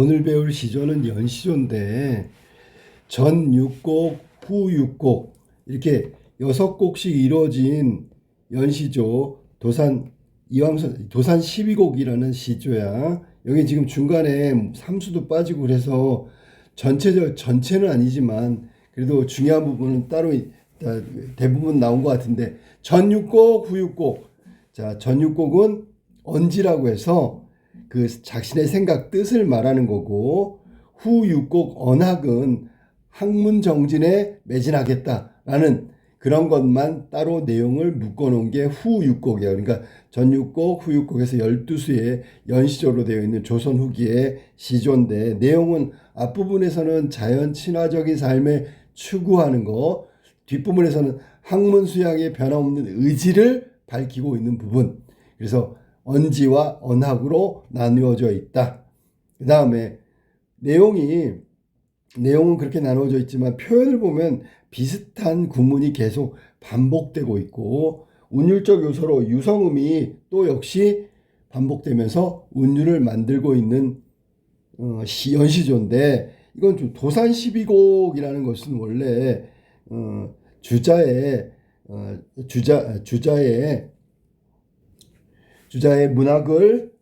오늘 배울 시조는 연시조인데 전 6곡, 후 6곡 이렇게 6곡씩 이루어진 연시조 도산 12곡이라는 시조야. 여기 지금 중간에 삼수도 빠지고 그래서 전체는 아니지만 그래도 중요한 부분은 따로 대부분 나온 것 같은데 전 6곡, 후 6곡. 자, 전 6곡은 언지라고 해서 그 자신의 생각, 뜻을 말하는 거고, 후 6곡 언학은 학문 정진에 매진하겠다라는 그런 것만 따로 내용을 묶어놓은 게 후 6곡이에요. 그러니까 전 6곡, 후 6곡에서 12수의 연시조로 되어 있는 조선 후기의 시조인데, 내용은 앞부분에서는 자연 친화적인 삶에 추구하는 거, 뒷부분에서는 학문 수양의 변함없는 의지를 밝히고 있는 부분. 그래서 언지와 언학으로 나누어져 있다. 그 다음에 내용은 그렇게 나누어져 있지만 표현을 보면 비슷한 구문이 계속 반복되고 있고, 운율적 요소로 유성음이 또 역시 반복되면서 운율을 만들고 있는 연시조인데, 이건 좀 도산 12곡이라는 것은 원래 주자의 문학을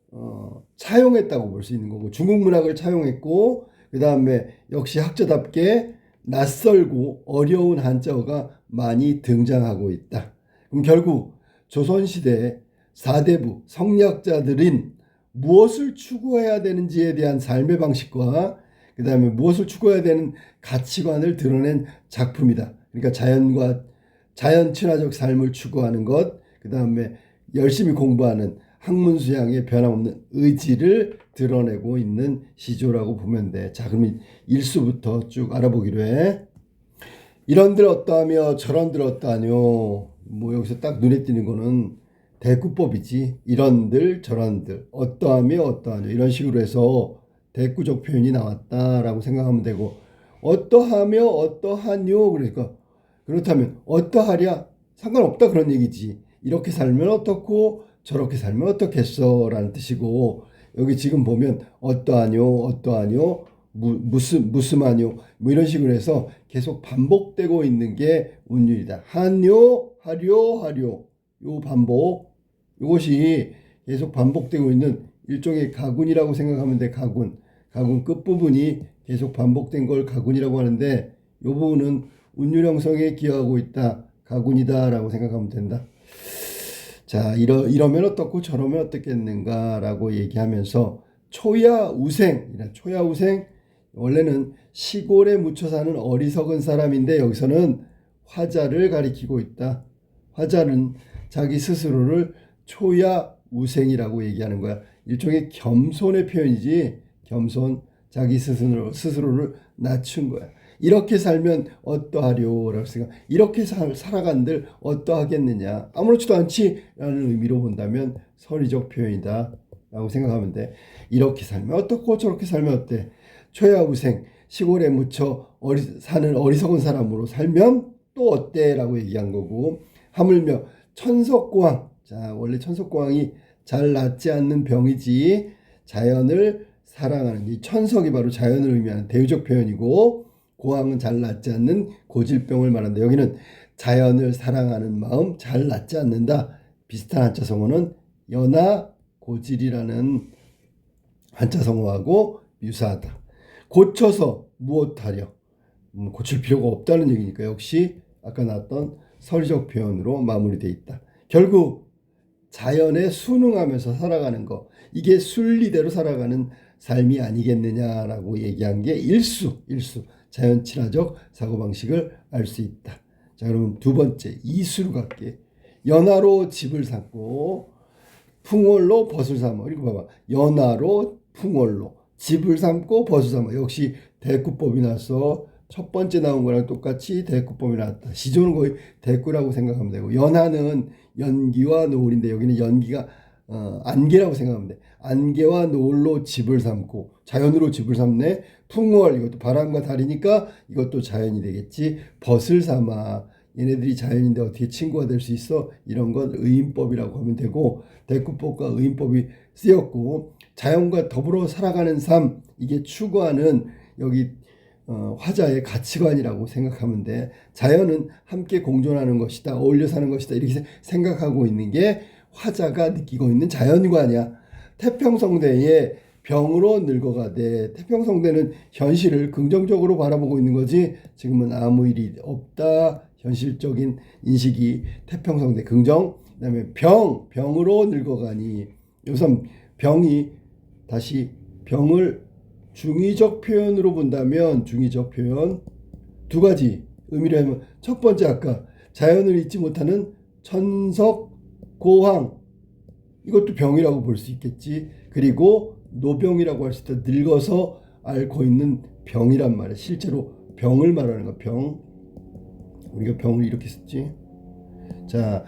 차용했다고 볼 수 있는 거고, 중국 문학을 차용했고, 그 다음에 역시 학자답게 낯설고 어려운 한자어가 많이 등장하고 있다. 그럼 결국 조선시대 4대부 성리학자들인 무엇을 추구해야 되는지에 대한 삶의 방식과 그 다음에 무엇을 추구해야 되는 가치관을 드러낸 작품이다. 그러니까 자연 친화적 삶을 추구하는 것, 그 다음에 열심히 공부하는 학문 수양의 변함없는 의지를 드러내고 있는 시조라고 보면 돼. 자, 그럼 일수부터 쭉 알아보기로 해. 이런들 어떠하며 저런들 어떠하뇨. 뭐 여기서 딱 눈에 띄는 거는 대꾸법이지. 이런들 저런들 어떠하며 어떠하뇨 이런 식으로 해서 대꾸적 표현이 나왔다라고 생각하면 되고, 어떠하며 어떠하뇨 그러니까 그렇다면 어떠하랴 상관없다 그런 얘기지. 이렇게 살면 어떻고 저렇게 살면 어떻겠어 라는 뜻이고, 여기 지금 보면 어떠하뇨 무슨 하뇨 뭐 이런 식으로 해서 계속 반복되고 있는 게 운율이다. 하뇨 하료 요 반복, 이것이 계속 반복되고 있는 일종의 가군이라고 생각하면 돼. 가군 끝부분이 계속 반복된 걸 가군이라고 하는데, 이 부분은 운율 형성에 기여하고 있다. 가군이다 라고 생각하면 된다. 자, 이러면 어떻고 저러면 어떻겠는가라고 얘기하면서 초야우생, 원래는 시골에 묻혀 사는 어리석은 사람인데 여기서는 화자를 가리키고 있다. 화자는 자기 스스로를 초야우생이라고 얘기하는 거야. 일종의 겸손의 표현이지. 겸손, 자기 스스로를 낮춘 거야. 이렇게 살면 어떠하려라고 생각. 이렇게 살아간들 어떠하겠느냐. 아무렇지도 않지라는 의미로 본다면 서리적 표현이다 라고 생각하면 돼. 이렇게 살면 어떻고 저렇게 살면 어때. 초야우생, 시골에 묻혀 사는 어리석은 사람으로 살면 또 어때 라고 얘기한 거고, 하물며 천석고왕. 자, 원래 천석고왕이 잘 낫지 않는 병이지, 자연을 사랑하는 이 천석이 바로 자연을 의미하는 대유적 표현이고, 고왕은 잘 낫지 않는 고질병을 말한다. 여기는 자연을 사랑하는 마음 잘 낫지 않는다. 비슷한 한자성어는 연하 고질이라는 한자성어하고 유사하다. 고쳐서 무엇하려. 고칠 필요가 없다는 얘기니까 역시 아까 나왔던 서리적 표현으로 마무리되어 있다. 결국 자연에 순응하면서 살아가는 거, 이게 순리대로 살아가는 삶이 아니겠느냐라고 얘기한 게 일수. 자연 친화적 사고방식을 알 수 있다. 자, 그러면 두 번째 이수로 갈게. 연화로 집을 삼고 풍월로 벗을 삼아. 이거 봐봐. 연화로 풍월로 집을 삼고 벗을 삼아. 역시 대꾸법이 나서 첫 번째 나온 거랑 똑같이 대꾸법이 나왔다. 시조는 거의 대꾸라고 생각하면 되고, 연화는 연기와 노을인데 여기는 연기가 안개라고 생각하면 돼. 안개와 노을로 집을 삼고 자연으로 집을 삼네. 풍월, 이것도 바람과 달이니까 이것도 자연이 되겠지. 벗을 삼아, 얘네들이 자연인데 어떻게 친구가 될 수 있어? 이런 건 의인법이라고 하면 되고, 대꾸법과 의인법이 쓰였고, 자연과 더불어 살아가는 삶, 이게 추구하는 여기 화자의 가치관이라고 생각하면 돼. 자연은 함께 공존하는 것이다, 어울려 사는 것이다, 이렇게 생각하고 있는 게 화자가 느끼고 있는 자연관이야. 태평성대의 병으로 늙어가되, 태평성대는 현실을 긍정적으로 바라보고 있는 거지 지금은 아무 일이 없다, 현실적인 인식이 태평성대 긍정. 그다음에 병으로 늙어가니, 우선 병이, 다시 병을 중의적 표현으로 본다면, 중의적 표현 두 가지 의미로 하면, 첫 번째 아까 자연을 잊지 못하는 천석고황, 이것도 병이라고 볼 수 있겠지. 그리고 노병이라고 할 수 있다. 늙어서 앓고 있는 병이란 말이야. 실제로 병을 말하는 거야. 병. 우리가 병을 이렇게 썼지. 자,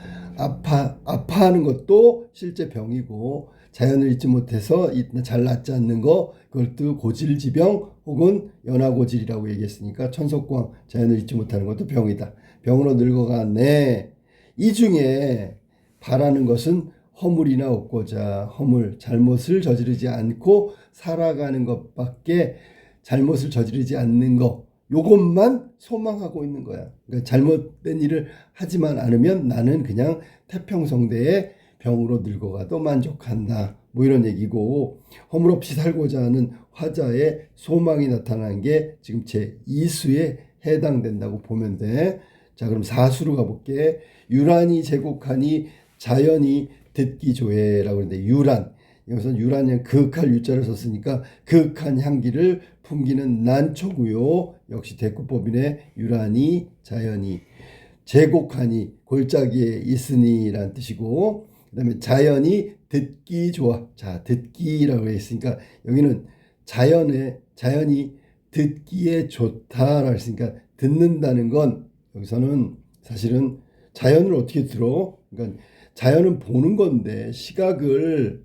아파하는 것도 실제 병이고, 자연을 잊지 못해서 잘 낫지 않는 거, 그것도 고질지병 혹은 연하고질이라고 얘기했으니까 천석고황, 자연을 잊지 못하는 것도 병이다. 병으로 늙어가네. 이 중에 바라는 것은 허물이나 없고자, 허물, 잘못을 저지르지 않고 살아가는 것밖에, 잘못을 저지르지 않는 것, 요것만 소망하고 있는 거야. 그러니까 잘못된 일을 하지만 않으면 나는 그냥 태평성대의 병으로 늙어가도 만족한다, 뭐 이런 얘기고, 허물 없이 살고자 하는 화자의 소망이 나타난 게 지금 제 2수에 해당된다고 보면 돼. 자, 그럼 4수로 가볼게. 유란이 제곡하니 자연이 듣기 조회라고 하는데, 유란, 여기서 유란은 그윽할 유자를 썼으니까 그윽한 향기를 풍기는 난초고요. 역시 대꾸법이네. 유란이, 자연이, 제곡하니 골짜기에 있으니 라는 뜻이고, 그 다음에 자연이 듣기 좋아. 자, 듣기라고 했으니까 여기는 자연이 듣기에 좋다라고 했으니까, 듣는다는 건 여기서는 사실은 자연을 어떻게 들어? 그러니까 자연은 보는 건데 시각을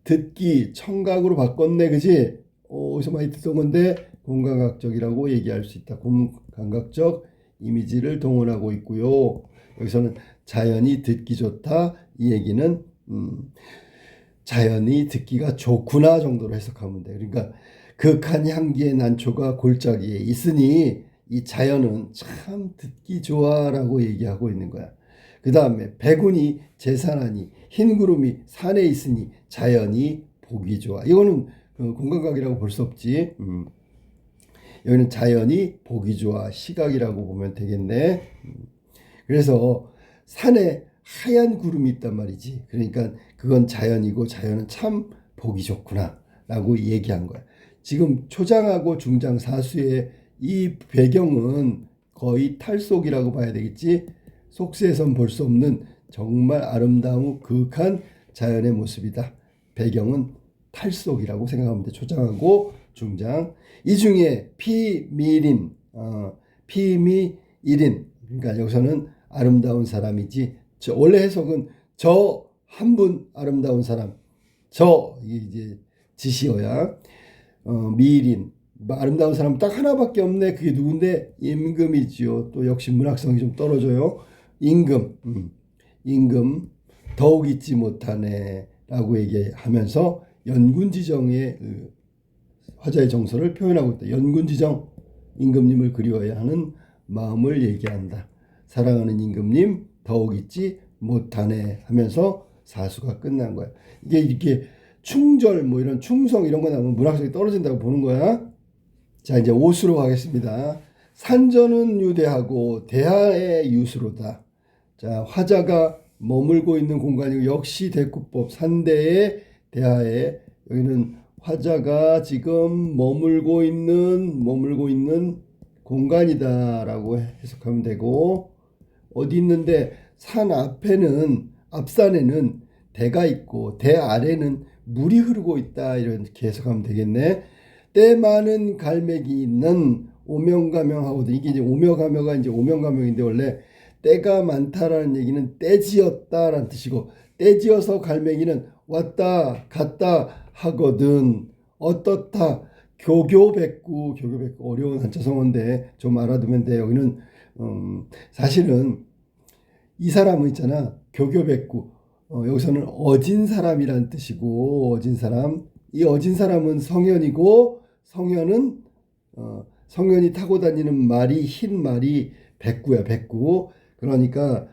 듣기, 청각으로 바꿨네, 그지? 어디서 많이 듣던 건데 공감각적이라고 얘기할 수 있다. 공감각적 이미지를 동원하고 있고요. 여기서는 자연이 듣기 좋다, 이 얘기는 자연이 듣기가 좋구나 정도로 해석하면 돼. 그러니까 극한 향기의 난초가 골짜기에 있으니 이 자연은 참 듣기 좋아라고 얘기하고 있는 거야. 그 다음에 백운이 제산하니, 흰 구름이 산에 있으니 자연이 보기 좋아. 이거는 공감각이라고 볼 수 없지. 여기는 자연이 보기 좋아, 시각이라고 보면 되겠네. 그래서 산에 하얀 구름이 있단 말이지. 그러니까 그건 자연이고 자연은 참 보기 좋구나 라고 얘기한 거야. 지금 초장하고 중장 사수의 이 배경은 거의 탈속이라고 봐야 되겠지. 속세에선 볼 수 없는 정말 아름다운 그윽한 자연의 모습이다. 배경은 탈속이라고 생각하면 돼. 초장하고 중장. 이 중에 피미린, 피미일인, 그러니까 여기서는 아름다운 사람이지, 원래 해석은 저 한 분 아름다운 사람, 이게 이제 지시어야. 미일인, 아름다운 사람 딱 하나밖에 없네. 그게 누군데? 임금이지요. 또 역시 문학성이 좀 떨어져요. 임금 더욱 잊지 못하네 라고 얘기하면서 연군지정의 화자의 정서를 표현하고 있다. 연군지정, 임금님을 그리워야 하는 마음을 얘기한다. 사랑하는 임금님 더욱 잊지 못하네 하면서 사수가 끝난 거야. 이게 이렇게 충절, 뭐 이런 충성 이런 거 나오면 문학성이 떨어진다고 보는 거야. 자, 이제 5수로 가겠습니다. 산전은 유대하고 대하의 유수로다. 자, 화자가 머물고 있는 공간이고, 역시 대꾸법 산대의 대하에, 여기는 화자가 지금 머물고 있는 공간이다라고 해석하면 되고, 어디 있는데 산 앞산에는 대가 있고 대 아래는 물이 흐르고 있다, 이렇게 해석하면 되겠네. 때 많은 갈매기 있는 오명가명하거든. 이게 이제 오며가며가 이제 오명가명인데, 원래 때가 많다라는 얘기는 때지었다라는 뜻이고, 때지어서 갈매기는 왔다 갔다 하거든. 어떻다, 교교백구 어려운 한자성어인데 좀 알아두면 돼. 여기는 사실은 이 사람은 있잖아, 교교백구, 여기서는 어진 사람이란 뜻이고, 어진 사람. 이 어진 사람은 성현이고, 성현은 성현이 타고 다니는 말이 흰 말이 백구야, 백구. 그러니까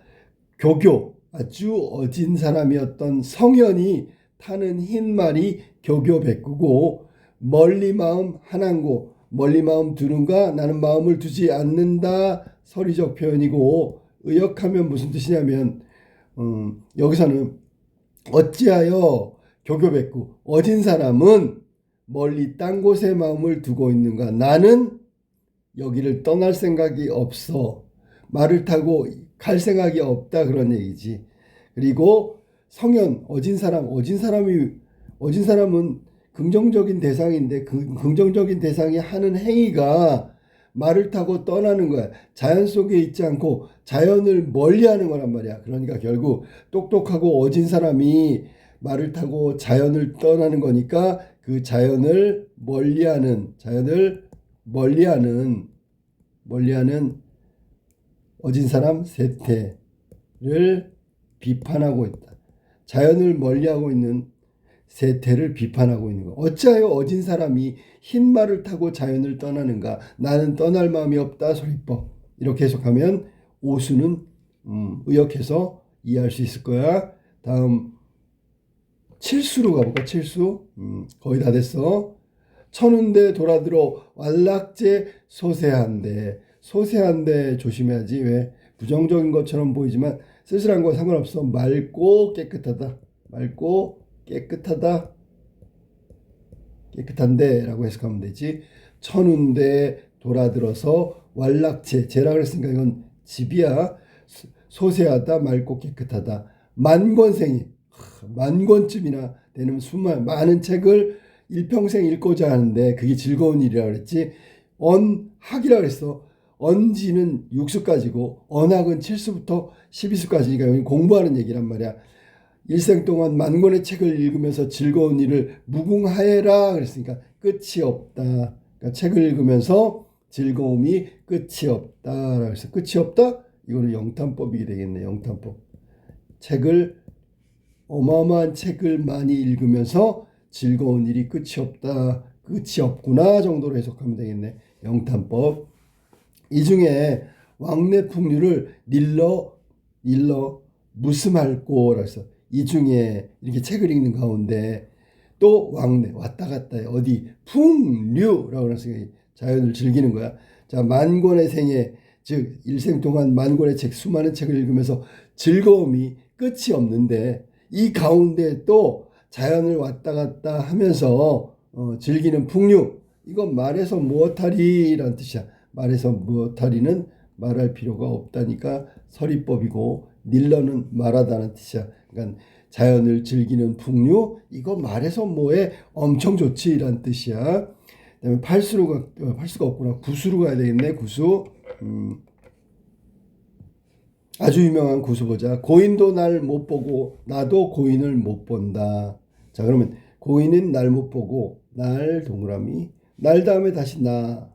교교, 아주 어진 사람이었던 성현이 타는 흰 말이 교교 백구고, 멀리 마음 하나고, 멀리 마음 두는가 나는 마음을 두지 않는다 서리적 표현이고, 의역하면 무슨 뜻이냐면 여기서는 어찌하여 교교백구 어진 사람은 멀리 딴 곳에 마음을 두고 있는가, 나는 여기를 떠날 생각이 없어, 말을 타고 갈 생각이 없다, 그런 얘기지. 그리고 성현 어진 사람, 어진 사람은 긍정적인 대상인데 그 긍정적인 대상이 하는 행위가 말을 타고 떠나는 거야. 자연 속에 있지 않고 자연을 멀리하는 거란 말이야. 그러니까 결국 똑똑하고 어진 사람이 말을 타고 자연을 떠나는 거니까 그 자연을 멀리하는 어진 사람 세태를 비판하고 있다. 자연을 멀리하고 있는 세태를 비판하고 있는 거. 어찌하여 어진 사람이 흰 말을 타고 자연을 떠나는가? 나는 떠날 마음이 없다. 소리법. 이렇게 해석하면 오수는 의역해서 이해할 수 있을 거야. 다음 칠수로 가볼까? 칠수. 거의 다 됐어. 천운대 돌아들어 왈락제 소세한데. 소세한데 조심해야지. 왜? 부정적인 것처럼 보이지만 쓸쓸한 거 상관없어. 맑고 깨끗하다. 맑고 깨끗한데 라고 해석하면 되지. 천운대 돌아들어서 왈락제, 제라 그랬으니까 이건 집이야. 소세하다, 맑고 깨끗하다. 만권생이, 만권쯤이나 되는 많은 책을 일평생 읽고자 하는데 그게 즐거운 일이라 그랬지. 언학이라 그랬어. 언지는 6수까지고 언학은 7수부터 12수까지니까 공부하는 얘기란 말이야. 일생 동안 만권의 책을 읽으면서 즐거운 일을 무궁하해라 그랬으니까 끝이 없다. 그러니까 책을 읽으면서 즐거움이 끝이 없다라고 해서 끝이 없다? 이거는 영탄법이 되겠네. 영탄법. 어마어마한 책을 많이 읽으면서 즐거운 일이 끝이 없다. 끝이 없구나 정도로 해석하면 되겠네. 영탄법. 이 중에 왕래풍류를 닐러 무스말고라고 해서 이 중에 이렇게 책을 읽는 가운데 또 왕래 왔다 갔다 해. 어디 풍류라고 해서 자연을 즐기는 거야. 자, 만권의 생애, 즉 일생 동안 만권의 책, 수많은 책을 읽으면서 즐거움이 끝이 없는데 이 가운데 또 자연을 왔다 갔다 하면서 즐기는 풍류. 이건 말해서 무엇하리라는 뜻이야. 말해서 무엇하리는 말할 필요가 없다니까 서리법이고, 닐러는 말하다는 뜻이야. 그러니까 자연을 즐기는 풍류, 이거 말해서 뭐해 엄청 좋지라는 뜻이야. 그다음에 팔수가 없구나. 구수로 가야 되겠네. 구수. 아주 유명한 구수 보자. 고인도 날 못 보고 나도 고인을 못 본다. 자, 그러면 고인은 날 못 보고, 날 동그라미, 날 다음에 다시 나,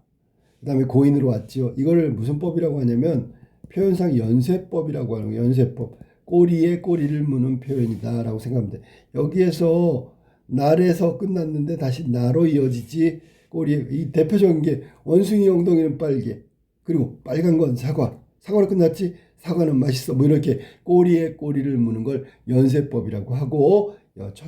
그 다음에 고인으로 왔지요. 이걸 무슨 법이라고 하냐면 표현상 연쇄법이라고 하는 거예요. 연쇄법. 꼬리에 꼬리를 무는 표현이다 라고 생각하면 돼. 여기에서 날에서 끝났는데 다시 나로 이어지지. 꼬리에, 이 대표적인 게 원숭이 엉덩이는 빨개, 그리고 빨간 건 사과로 끝났지. 사과는 맛있어. 뭐 이렇게 꼬리에 꼬리를 무는 걸 연쇄법이라고 하고,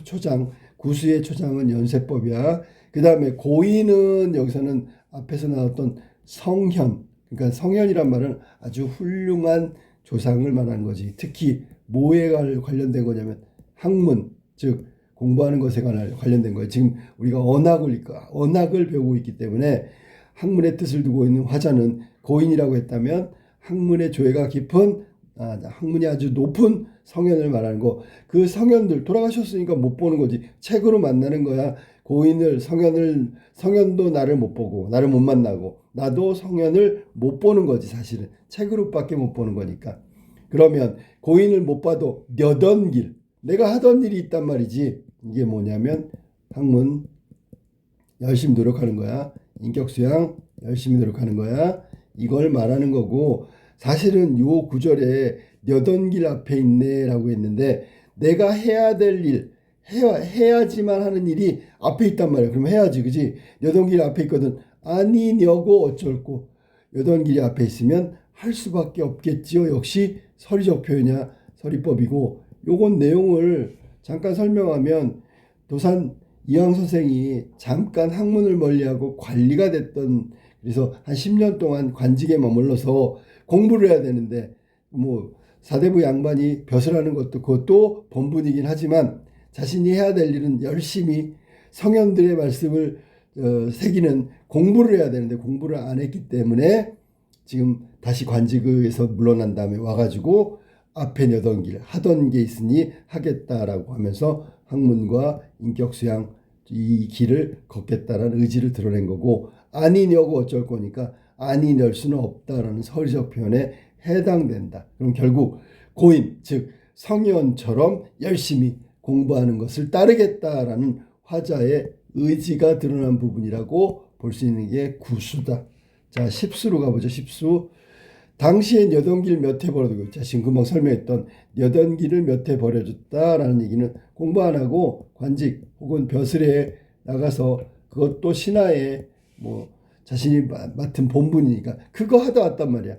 초장, 구수의 초장은 연쇄법이야. 그 다음에 고인은 여기서는 앞에서 나왔던 성현, 그러니까 성현이란 말은 아주 훌륭한 조상을 말하는 거지. 특히 뭐에 관련된 거냐면 학문, 즉 공부하는 것에 관련된 거예요. 지금 우리가 언학을 배우고 있기 때문에 학문의 뜻을 두고 있는 화자는 고인이라고 했다면 학문의 조예가 깊은, 학문이 아주 높은 성현을 말하는 거. 그 성현들 돌아가셨으니까 못 보는 거지. 책으로 만나는 거야. 성현도 나를 못 보고 나를 못 만나고 나도 성현을 못 보는 거지. 사실은 책으로밖에 못 보는 거니까. 그러면 고인을 못 봐도 여던 길, 내가 하던 일이 있단 말이지. 이게 뭐냐면 학문 열심히 노력하는 거야. 인격 수양 열심히 노력하는 거야. 이걸 말하는 거고, 사실은 요 구절에 여던 길 앞에 있네 라고 했는데 내가 해야 될 일, 해야지만 하는 일이 앞에 있단 말이야. 그럼 해야지, 그지? 여동길이 앞에 있거든. 아니냐고 어쩔고. 여동길이 앞에 있으면 할 수밖에 없겠지요. 역시 서리적 표현이야. 서리법이고. 요건 내용을 잠깐 설명하면 도산 이황 선생이 잠깐 학문을 멀리하고 관리가 됐던, 그래서 한 10년 동안 관직에 머물러서 공부를 해야 되는데 뭐 사대부 양반이 벼슬 하는 것도 그것도 본분이긴 하지만 자신이 해야 될 일은 열심히 성현들의 말씀을 새기는 공부를 해야 되는데 공부를 안 했기 때문에 지금 다시 관직에서 물러난 다음에 와가지고 앞에 여던길 하던 게 있으니 하겠다라고 하면서 학문과 인격수양 이 길을 걷겠다라는 의지를 드러낸 거고, 아니냐고 어쩔 거니까 아니낼 수는 없다라는 서리적 표현에 해당된다. 그럼 결국 고인 즉 성현처럼 열심히 공부하는 것을 따르겠다라는 화자의 의지가 드러난 부분이라고 볼 수 있는 게 구수다. 자, 십수로 가보죠. 십수. 당시엔 여던길 몇 해 벌어두고, 자, 지금 금방 설명했던 여던길을 몇 해 벌여줬다라는 얘기는 공부 안 하고 관직 혹은 벼슬에 나가서 그것도 신하의 뭐 자신이 맡은 본분이니까 그거 하다 왔단 말이야.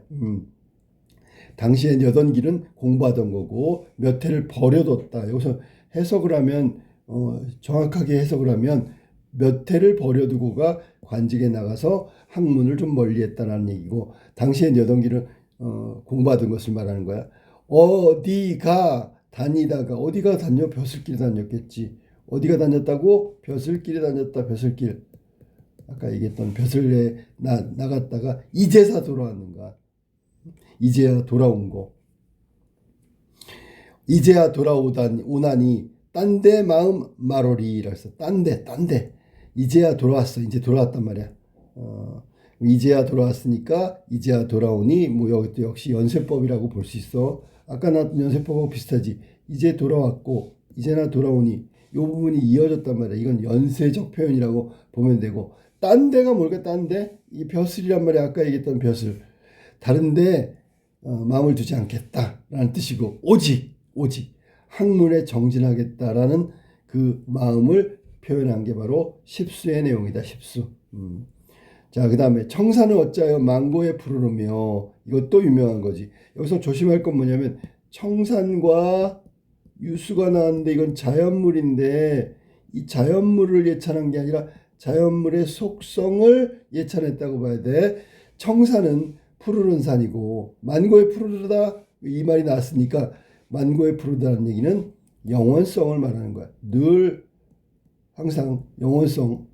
당시엔 여던길은 공부하던 거고 몇 해를 버려뒀다. 여기서 해석을 하면 정확하게 해석을 하면 몇 해를 버려두고가 관직에 나가서 학문을 좀 멀리했다는 얘기고, 당시엔 여던길은 공부하던 것을 말하는 거야. 어디가 다니다가, 어디가 다녀? 벼슬길 다녔겠지. 어디가 다녔다고? 벼슬길에 다녔다. 벼슬길. 아까 얘기했던 벼슬에 나갔다가 이제사 돌아왔는가. 이제야 돌아온 거. 이제야 오나니 딴 데 마음 말오리라 했어. 딴 데. 이제야 돌아왔어. 이제 돌아왔단 말이야. 이제야 돌아왔으니까 이제야 돌아오니 뭐 이것도 역시 연세법이라고 볼 수 있어. 아까 나왔던 연세법하고 비슷하지. 이제 돌아왔고 이제나 돌아오니 이 부분이 이어졌단 말이야. 이건 연세적 표현이라고 보면 되고, 딴 데가 뭘까? 딴 데? 이 벼슬이란 말이야. 아까 얘기했던 벼슬. 다른데 마음을 두지 않겠다라는 뜻이고, 오직 학문에 정진하겠다라는 그 마음을 표현한 게 바로 십수의 내용이다. 십수. 자, 그 다음에 청산을 어찌하여 망고에 푸르르며, 이것도 유명한 거지. 여기서 조심할 건 뭐냐면 청산과 유수가 나왔는데 이건 자연물인데 이 자연물을 예찬한 게 아니라 자연물의 속성을 예찬했다고 봐야 돼. 청산은 푸르른 산이고 만고에 푸르르다 이 말이 나왔으니까 만고에 푸르르다는 얘기는 영원성을 말하는 거야. 늘 항상 영원성,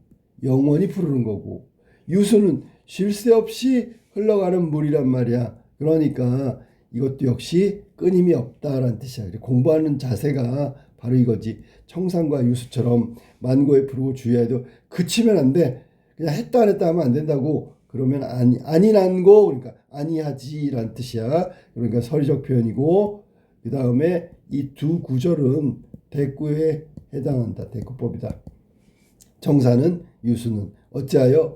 영원히 푸르는 거고, 유수는 쉴 새 없이 흘러가는 물이란 말이야. 그러니까 이것도 역시 끊임이 없다라는 뜻이야. 공부하는 자세가 바로 이거지. 청산과 유수처럼 만고에 푸르고 주의해도 그치면 안 돼. 그냥 했다 안 했다 하면 안 된다고. 그러면 아니난고, 그러니까 아니하지라는 뜻이야. 그러니까 서리적 표현이고, 그 다음에 이 두 구절은 대꾸에 해당한다. 대꾸법이다. 청산은 유수는 어찌하여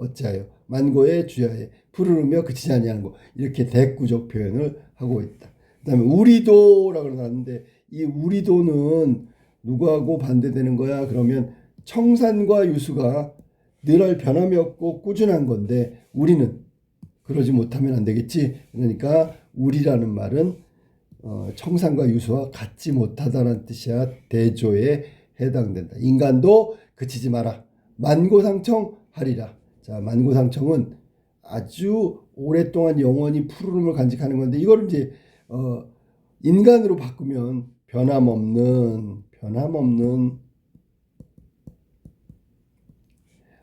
만고에 주야에 푸르르며 그치지 아니하는 거, 이렇게 대꾸적 표현을 하고 있다. 그 다음에 우리도라고 나왔는데 이 우리도는 누구하고 반대되는 거야? 그러면 청산과 유수가 늘 변함이 없고 꾸준한 건데 우리는 그러지 못하면 안 되겠지. 그러니까 우리라는 말은 청산과 유수와 같지 못하다는 뜻이야. 대조에 해당된다. 인간도 그치지 마라. 만고상청하리라. 자, 만고상청은 아주 오랫동안 영원히 푸르름을 간직하는 건데, 이걸 이제 인간으로 바꾸면 변함없는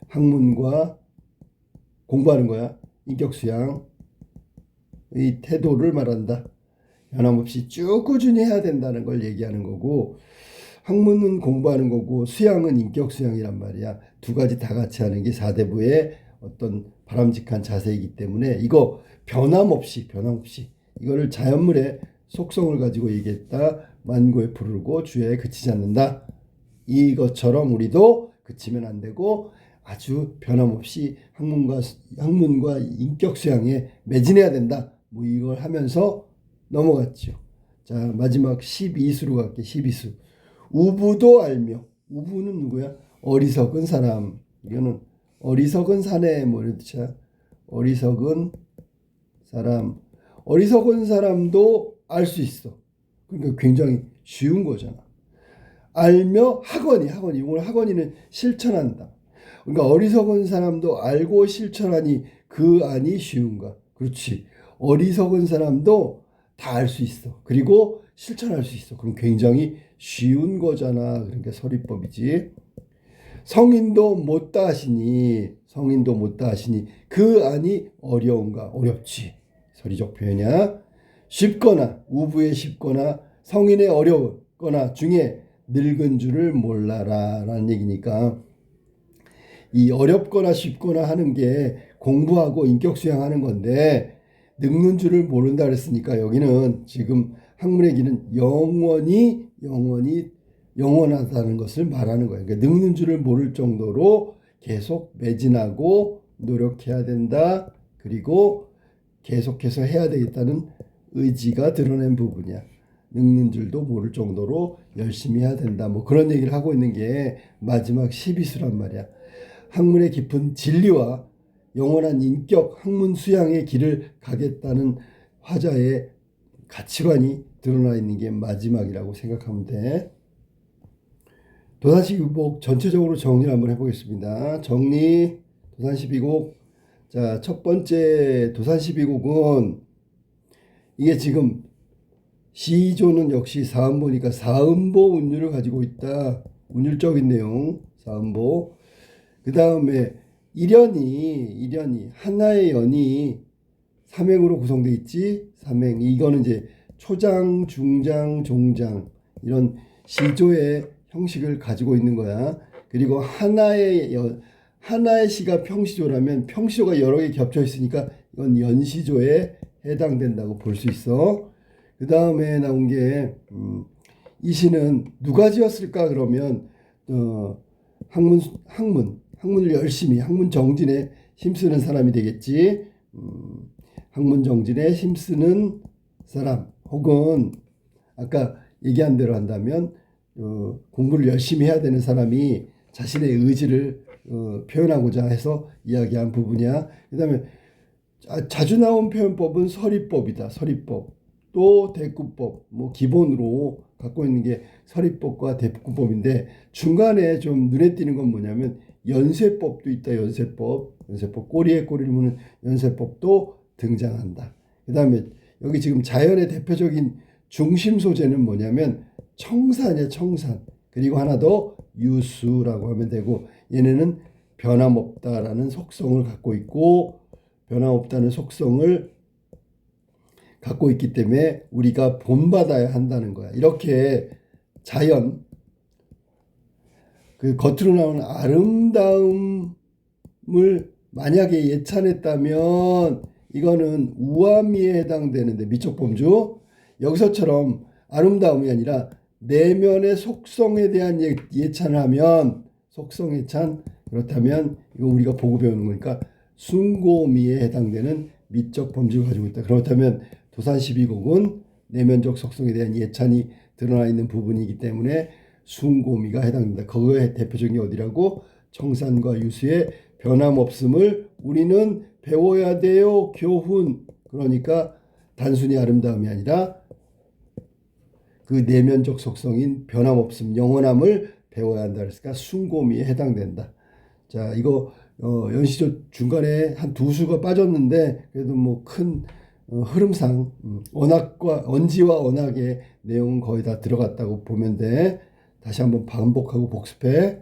학문과 공부하는 거야. 인격수양의 태도를 말한다. 변함없이 쭉 꾸준히 해야 된다는 걸 얘기하는 거고, 학문은 공부하는 거고 수양은 인격수양이란 말이야. 두 가지 다 같이 하는 게 사대부의 어떤 바람직한 자세이기 때문에 이거 변함없이 이거를 자연물의 속성을 가지고 얘기했다. 만고에 푸르고 주야에 그치지 않는다. 이것처럼 우리도 그치면 안 되고 아주 변함없이 학문과 인격수양에 매진해야 된다. 뭐 이걸 하면서 넘어갔죠. 자, 마지막 12수로 갈게. 12수. 우부도 알며. 우부는 누구야? 어리석은 사람. 이거는 어리석은 사내 뭐 이런 뜻이야. 어리석은 사람. 어리석은 사람도 알 수 있어. 그러니까 굉장히 쉬운 거잖아. 알며 학원이 오늘 학원이는 실천한다. 그러니까 어리석은 사람도 알고 실천하니 그 안이 쉬운가? 그렇지. 어리석은 사람도 다 알 수 있어. 그리고 실천할 수 있어. 그럼 굉장히 쉬운 거잖아. 그러니까 서리법이지. 성인도 못다 하시니 그 안이 어려운가? 어렵지. 서리적 표현이야. 쉽거나 우부에 쉽거나 성인의 어려웠거나 중에 늙은 줄을 몰라라 라는 얘기니까 이 어렵거나 쉽거나 하는 게 공부하고 인격 수양하는 건데 늙는 줄을 모른다 그랬으니까 여기는 지금 학문의 길은 영원하다는 것을 말하는 거예요. 그러니까 늙는 줄을 모를 정도로 계속 매진하고 노력해야 된다. 그리고 계속해서 해야 되겠다는 의지가 드러낸 부분이야. 늙는 줄도 모를 정도로 열심히 해야 된다. 뭐 그런 얘기를 하고 있는 게 마지막 12수란 말이야. 학문의 깊은 진리와 영원한 인격 학문 수양의 길을 가겠다는 화자의 가치관이 드러나 있는 게 마지막이라고 생각하면 돼. 도산12곡 전체적으로 정리를 한번 해보겠습니다. 정리 도산12곡. 자, 첫 번째 도산12곡은 이게 지금 시조는 역시 사음보니까 사음보 운율을 가지고 있다. 운율적인 내용 사음보. 그 다음에 일연이 하나의 연이 삼행으로 구성되어 있지. 삼행. 이거는 이제 초장, 중장, 종장 이런 시조의 형식을 가지고 있는 거야. 그리고 하나의 시가 평시조라면 평시조가 여러 개 겹쳐 있으니까 이건 연시조에 해당된다고 볼 수 있어. 그 다음에 나온 게 이 시는 누가 지었을까 그러면 학문을 열심히 학문 정진에 힘쓰는 사람이 되겠지. 학문 정진에 힘쓰는 사람 혹은 아까 얘기한 대로 한다면 공부를 열심히 해야 되는 사람이 자신의 의지를 표현하고자 해서 이야기한 부분이야. 그 다음에 자주 나온 표현법은 서리법이다. 서리법. 또 대꾸법. 뭐 기본으로 갖고 있는 게 서리법과 대꾸법인데 중간에 좀 눈에 띄는 건 뭐냐면 연쇄법도 있다. 연쇄법. 꼬리에 꼬리를 무는 연쇄법도 등장한다. 그 다음에 여기 지금 자연의 대표적인 중심 소재는 뭐냐면 청산이야. 청산. 그리고 하나 더 유수라고 하면 되고 얘네는 변함없다라는 속성을 갖고 있고 변함없다는 속성을 갖고 있기 때문에 우리가 본받아야 한다는 거야. 이렇게 자연 그 겉으로 나오는 아름다움을 만약에 예찬했다면 이거는 우아미에 해당되는데 미적 범주 여기서처럼 아름다움이 아니라 내면의 속성에 대한 예찬을 하면 속성 예찬 그렇다면 이거 우리가 보고 배우는 거니까 숭고미에 해당되는 미적 범주를 가지고 있다. 그렇다면 도산12곡은 내면적 속성에 대한 예찬이 드러나 있는 부분이기 때문에 숭고미가 해당된다. 그거의 대표적인 게 어디라고? 청산과 유수의 변함없음을 우리는 배워야 돼요. 교훈. 그러니까 단순히 아름다움이 아니라 그 내면적 속성인 변함없음, 영원함을 배워야 한다. 그러니까 숭고미에 해당된다. 자, 이거 연시조 중간에 한 두 수가 빠졌는데 그래도 뭐 큰 흐름상 언지와 언학의 내용은 거의 다 들어갔다고 보면 돼. 다시 한번 반복하고 복습해.